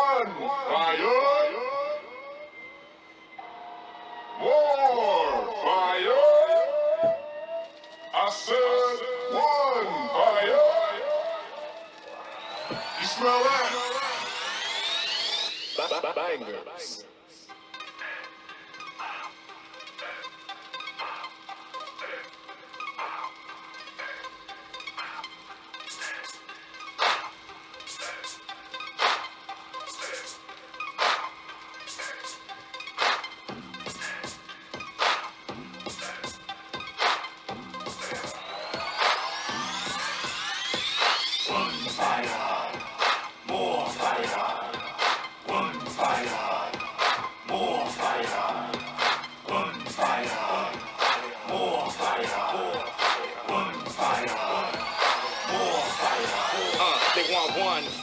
one fire, more fire. I said one fire. You smell that? Bangers.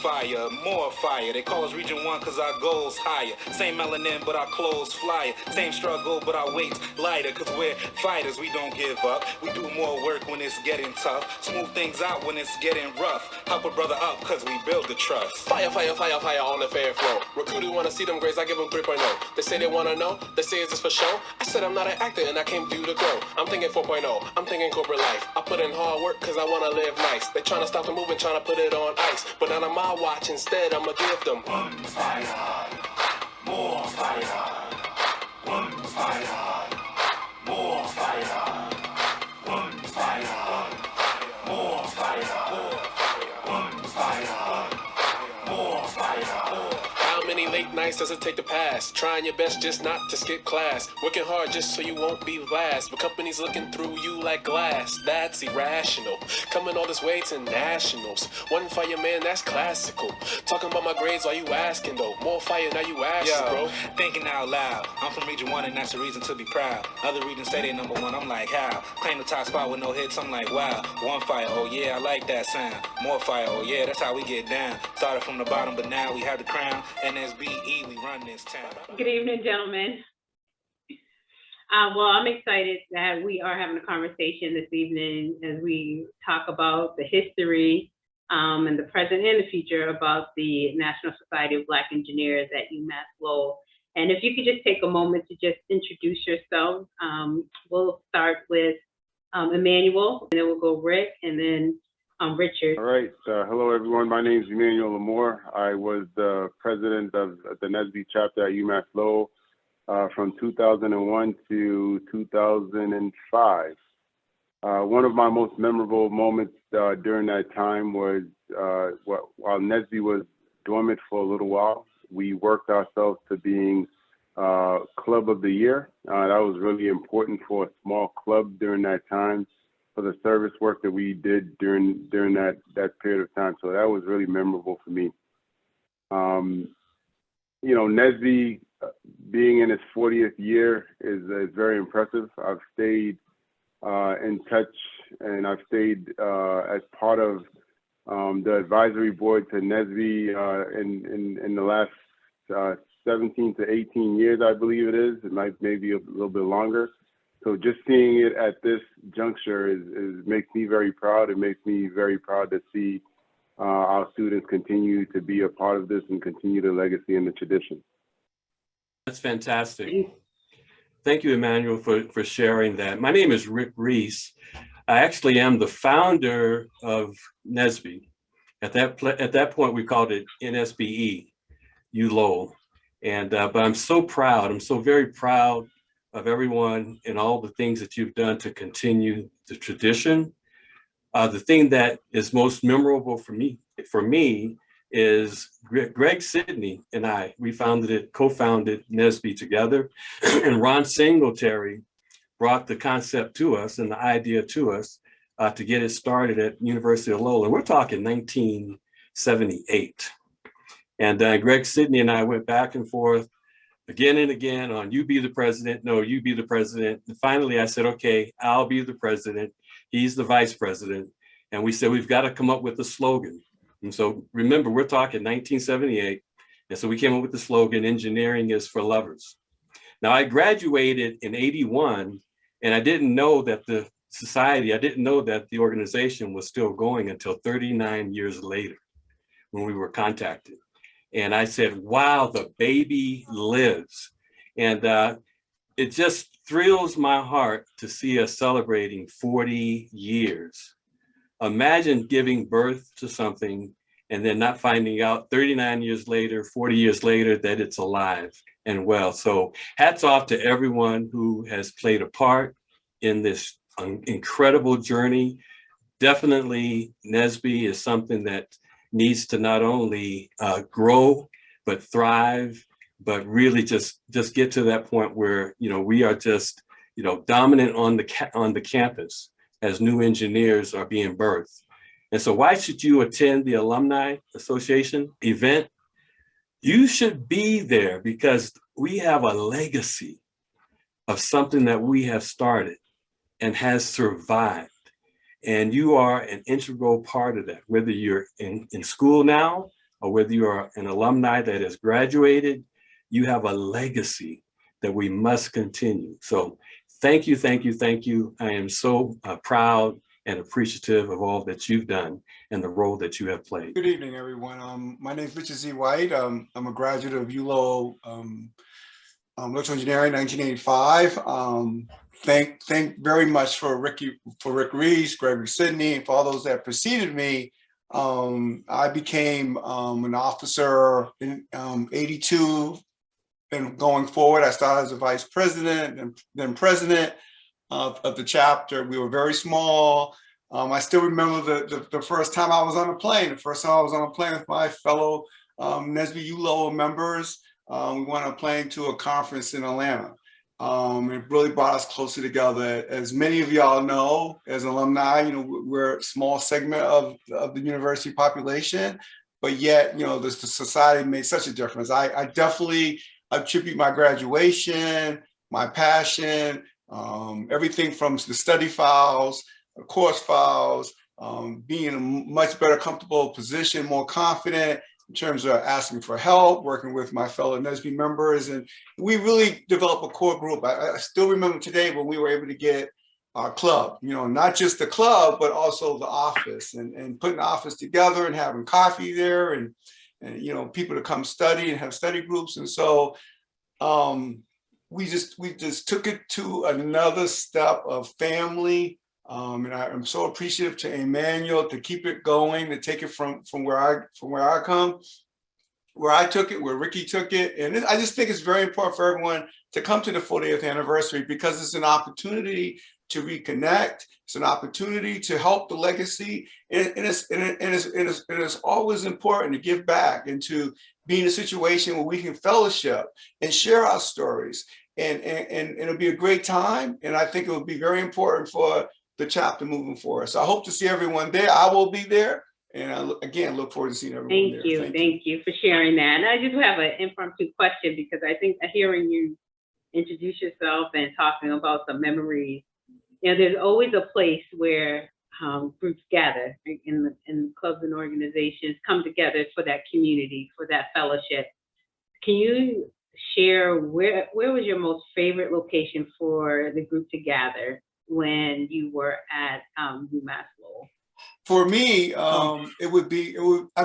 Fire, more fire. They call us Region 1 cause our goals higher. Same melanin but our clothes flyer. Same struggle but our weights lighter. Cause we're fighters, we don't give up. We do more work when it's getting tough. Smooth things out when it's getting rough. Help a brother up cause we build the trust. Fire, fire, fire, fire on the fair flow. Recruiters wanna see them grades, I give them 3.0. They say they wanna know, they say is this for show? I said I'm not an actor and I came due to grow. I'm thinking 4.0, I'm thinking corporate life. I put in hard work cause I wanna live nice. They tryna stop the movement, tryna put it on ice. But not on my watch, instead I'ma give them one fire, more fire, one fire, more fire, one fire, more fire, one fire, more fire. How many late nights does it take to pass? Trying your best just not to skip class. Working hard just so you won't be last. But companies looking through you like glass. That's irrational. Coming all this way to nationals. One fire, man, that's classical. Talking about my grades, are you asking though? More fire, now you asking, bro. Thinking out loud. I'm from Region 1 and that's a reason to be proud. Other regions say they number one, I'm like, how? Claim the top spot with no hits, I'm like, wow. One fire, oh yeah, I like that sound. More fire, oh yeah, that's how we get down. Started from the bottom, but now we have the crown. NSBE, we run this town. Good evening, gentlemen. Well, I'm excited that we are having a conversation this evening as we talk about the history and the present and the future about the National Society of Black Engineers at UMass Lowell. And if you could just take a moment to just introduce yourselves. We'll start with Emmanuel, and then we'll go Rick, and then Richard. All right. Hello, everyone. My name is Emmanuel Lamore. I was the president of the NSBE chapter at UMass Lowell from 2001 to 2005. One of my most memorable moments during that time was while NSBE was dormant for a little while, we worked ourselves to being Club of the Year. That was really important for a small club during that time, for the service work that we did during that period of time. So that was really memorable for me. You know, NSBE being in its 40th year is very impressive. I've stayed in touch, and I've stayed as part of the advisory board to NSBE in the last 17 to 18 years, I believe it is. It might maybe a little bit longer. So just seeing it at this juncture makes me very proud. It makes me very proud to see our students continue to be a part of this and continue the legacy and the tradition. That's fantastic. Thank you, Emmanuel, for sharing that. My name is Rick Reese. I actually am the founder of NSBE. At that point, we called it NSBE, U Lowell. And but I'm so proud. I'm so very proud of everyone and all the things that you've done to continue the tradition. The thing that is most memorable for me is Greg Sidney and I. We co-founded NSBE together, and Ron Singletary brought the concept to us and the idea to us to get it started at University of Lowell. And we're talking 1978. And Greg Sidney and I went back and forth again and again on you be the president, no, you be the president. And finally I said, okay, I'll be the president. He's the vice president. And we said, we've got to come up with a slogan. And so remember, we're talking 1978. And so we came up with the slogan, engineering is for lovers. Now I graduated in 81 and I didn't know that the organization was still going until 39 years later when we were contacted. And I said, wow, the baby lives. And it just thrills my heart to see us celebrating 40 years. Imagine giving birth to something and then not finding out 39 years later, 40 years later, that it's alive and well. So hats off to everyone who has played a part in this incredible journey. Definitely NSBE is something that needs to not only grow, but thrive, but really just get to that point where, we are just, dominant on the campus as new engineers are being birthed. And so why should you attend the Alumni Association event? You should be there because we have a legacy of something that we have started and has survived. And you are an integral part of that, whether you're in school now or whether you are an alumni that has graduated, you have a legacy that we must continue. So thank you, thank you, thank you. I am so proud and appreciative of all that you've done and the role that you have played. Good evening, everyone. My name is Richard Z. White. I'm a graduate of ULO Electrical Engineering, 1985. Thank very much for Rick Reese, Gregory Sidney, and for all those that preceded me. I became an officer in 82, and going forward, I started as a vice president and then president of the chapter. We were very small. I still remember the first time I was on a plane. The first time I was on a plane with my fellow NSBE Lowell members. We went on a plane to a conference in Atlanta. It really brought us closer together. As many of y'all know, as alumni, we're a small segment of the university population, but yet, the society made such a difference. I definitely attribute my graduation, my passion, everything from the study files, course files, being in a much better comfortable position, more confident in terms of asking for help, working with my fellow NSBE members. And we really developed a core group. I still remember today when we were able to get our club, not just the club, but also the office and putting the office together and having coffee there and people to come study and have study groups. And so we just took it to another step of family. And I'm so appreciative to Emmanuel to keep it going, to take it from where I come, where I took it, where Ricky took it. And I just think it's very important for everyone to come to the 40th anniversary because it's an opportunity to reconnect. It's an opportunity to help the legacy. And it's always important to give back and to be in a situation where we can fellowship and share our stories. And it'll be a great time. And I think it will be very important for the chapter moving forward. So I hope to see everyone there. I will be there. And I, again, look forward to seeing everyone there. Thank you for sharing that. And I just have an impromptu question because I think hearing you introduce yourself and talking about the memories, there's always a place where groups gather in clubs and organizations come together for that community, for that fellowship. Can you share where was your most favorite location for the group to gather when you were at UMass Lowell? For me,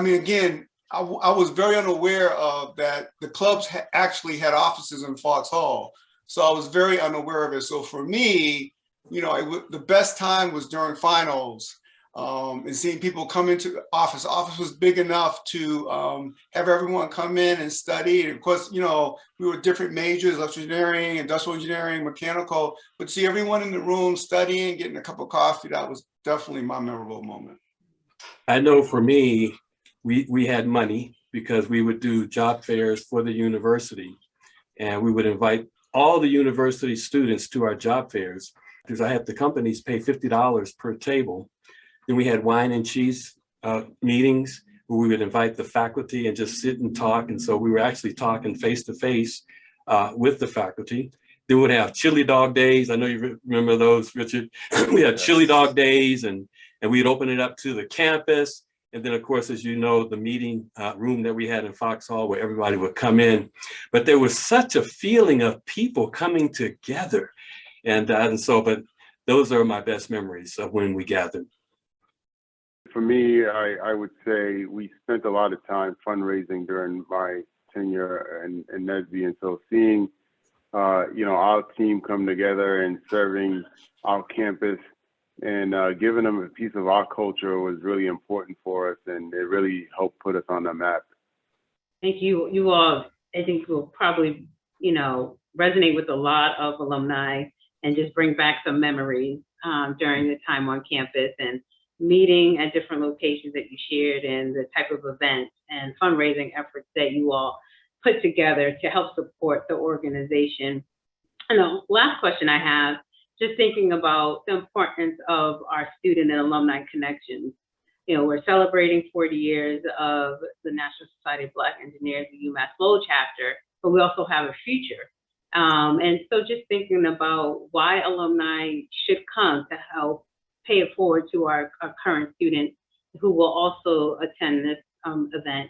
again, I was very unaware of that the clubs actually had offices in Fox Hall. So I was very unaware of it. So for me, the best time was during finals and seeing people come into the office. The office was big enough to have everyone come in and study. And of course, we were different majors, electrical engineering, industrial engineering, mechanical, but see everyone in the room studying, getting a cup of coffee, that was definitely my memorable moment. I know for me, we had money because we would do job fairs for the university and we would invite all the university students to our job fairs because I had the companies pay $50 per table. Then we had wine and cheese meetings where we would invite the faculty and just sit and talk. And so we were actually talking face to face with the faculty. Then we'd have chili dog days. I know you remember those, Richard. We had chili dog days and we'd open it up to the campus. And then of course, as you know, the meeting room that we had in Fox Hall where everybody would come in. But there was such a feeling of people coming together. But those are my best memories of when we gathered. for me, I would say we spent a lot of time fundraising during my tenure in NSBE, and so seeing our team come together and serving our campus and giving them a piece of our culture was really important for us, and it really helped put us on the map. Thank you. You all, I think, will probably, resonate with a lot of alumni and just bring back some memories during the time on campus and meeting at different locations that you shared and the type of events and fundraising efforts that you all put together to help support the organization. And the last question I have, just thinking about the importance of our student and alumni connections. We're celebrating 40 years of the National Society of Black Engineers, the UMass Lowell chapter, but we also have a future. And so just thinking about why alumni should come to help pay it forward to our current students who will also attend this event.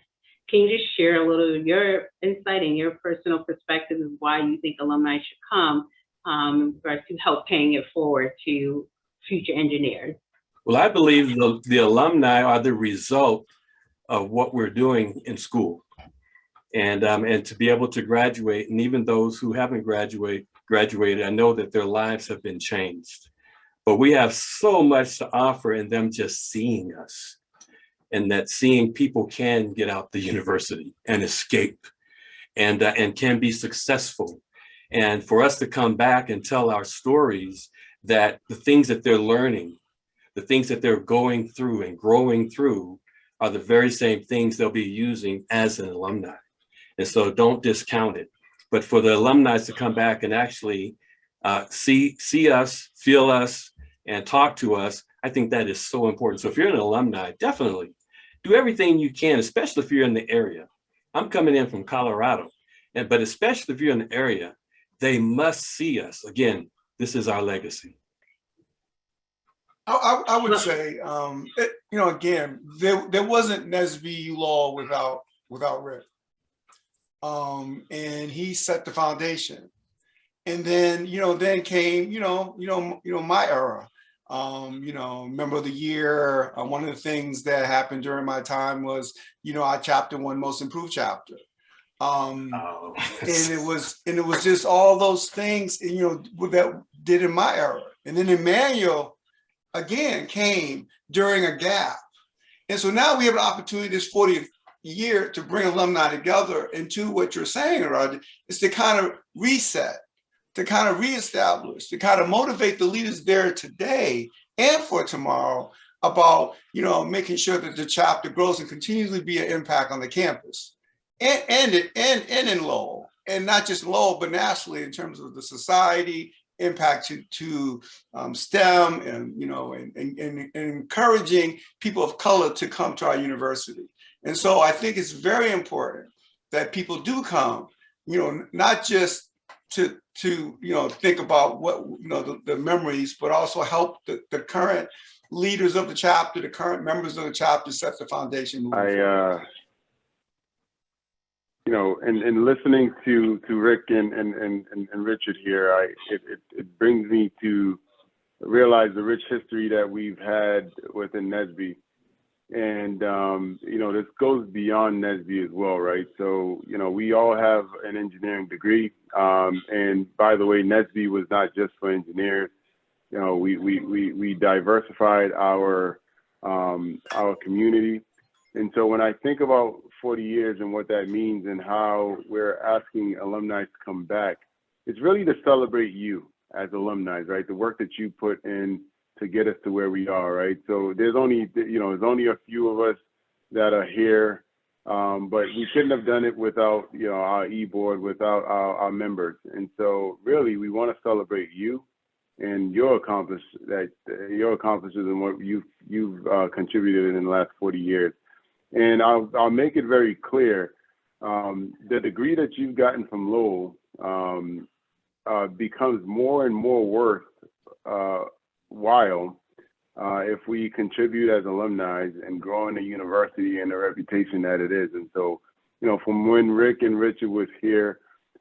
Can you just share a little of your insight and your personal perspective of why you think alumni should come in regards to help paying it forward to future engineers? Well, I believe the alumni are the result of what we're doing in school. And to be able to graduate, and even those who haven't graduated, I know that their lives have been changed. But we have so much to offer in them just seeing us, and that seeing people can get out the university and escape and can be successful. And for us to come back and tell our stories, that the things that they're learning, the things that they're going through and growing through are the very same things they'll be using as an alumni. And so don't discount it. But for the alumni to come back and actually see us, feel us, and talk to us, I think that is so important. So if you're an alumni, definitely do everything you can, especially if you're in the area. I'm coming in from Colorado, but especially if you're in the area, they must see us. Again, this is our legacy. I would say, again, there wasn't NSBE Lowell without Rick. And he set the foundation. And then, then came, my era. Member of the year. One of the things that happened during my time was, our chapter won most improved chapter. And it was just all those things, that did in my era. And then Emmanuel again came during a gap. And so now we have an opportunity this 40th year to bring alumni together into what you're saying, Roger, is to kind of reset, to kind of reestablish, to kind of motivate the leaders there today and for tomorrow about, making sure that the chapter grows and continually be an impact on the campus and in Lowell, and not just Lowell, but nationally in terms of the society, impact to STEM and encouraging people of color to come to our university. And so I think it's very important that people do come, not just to think about what, the memories, but also help the current leaders of the chapter, the current members of the chapter set the foundation. And listening to Rick and Richard here, it brings me to realize the rich history that we've had within NSBE. And, this goes beyond NSBE as well, right? So, we all have an engineering degree. And by the way, NSBE was not just for engineers. We diversified our community. And so when I think about 40 years and what that means and how we're asking alumni to come back, it's really to celebrate you as alumni, right? The work that you put in to get us to where we are, right? So there's only a few of us that are here, but we couldn't have done it without, our e-board, without our members. And so really, we want to celebrate you and your accomplishments and what you've contributed in the last 40 years. And I'll make it very clear, the degree that you've gotten from Lowell becomes more and more worthwhile if we contribute as alumni and grow in the university and the reputation that it is. And so, from when Rick and Richard was here,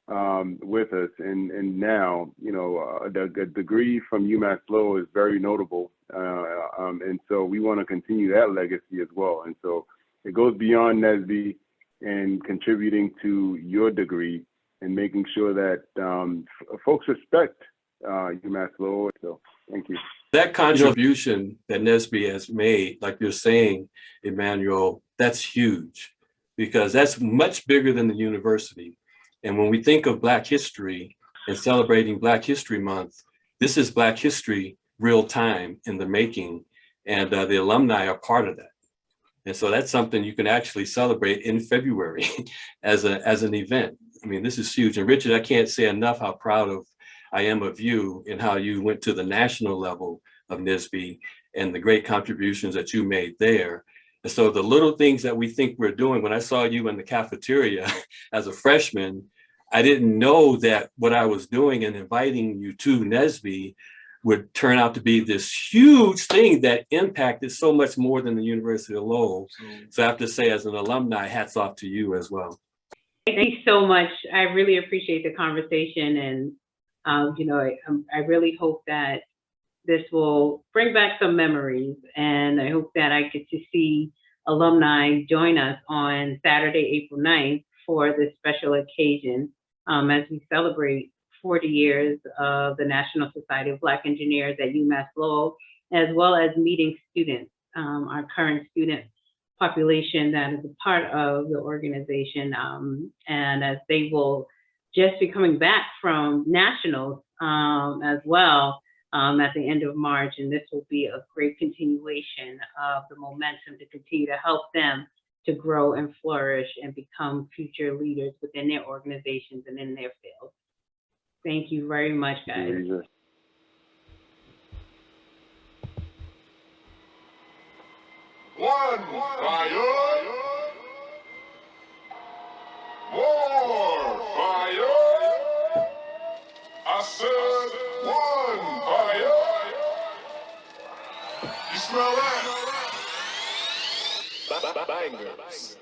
with us. And now, the degree from UMass Lowell is very notable. And so we want to continue that legacy as well. And so it goes beyond NSBE and contributing to your degree and making sure that folks respect UMass Lowell. So thank you. That contribution that NSBE has made, like you're saying, Emmanuel, that's huge, because that's much bigger than the university. And when we think of Black history and celebrating Black History Month, this is Black history real time in the making, and the alumni are part of that. And so that's something you can actually celebrate in February as an event. I mean, this is huge. And Richard, I can't say enough how proud I am of you and how you went to the national level of NSBE and the great contributions that you made there. And so the little things that we think we're doing, when I saw you in the cafeteria as a freshman, I didn't know that what I was doing and inviting you to NSBE would turn out to be this huge thing that impacted so much more than the University of Lowell. So I have to say, as an alumni, hats off to you as well. Thank you so much. I really appreciate the conversation, and I really hope that this will bring back some memories, and I hope that I get to see alumni join us on Saturday, April 9th for this special occasion as we celebrate 40 years of the National Society of Black Engineers at UMass Lowell, as well as meeting students, our current student population that is a part of the organization, and as they will just be coming back from nationals as well at the end of March, and this will be a great continuation of the momentum to continue to help them to grow and flourish and become future leaders within their organizations and in their fields. Thank you very much, guys. One fire, more fire. I said one fire. You smell that? Bangers.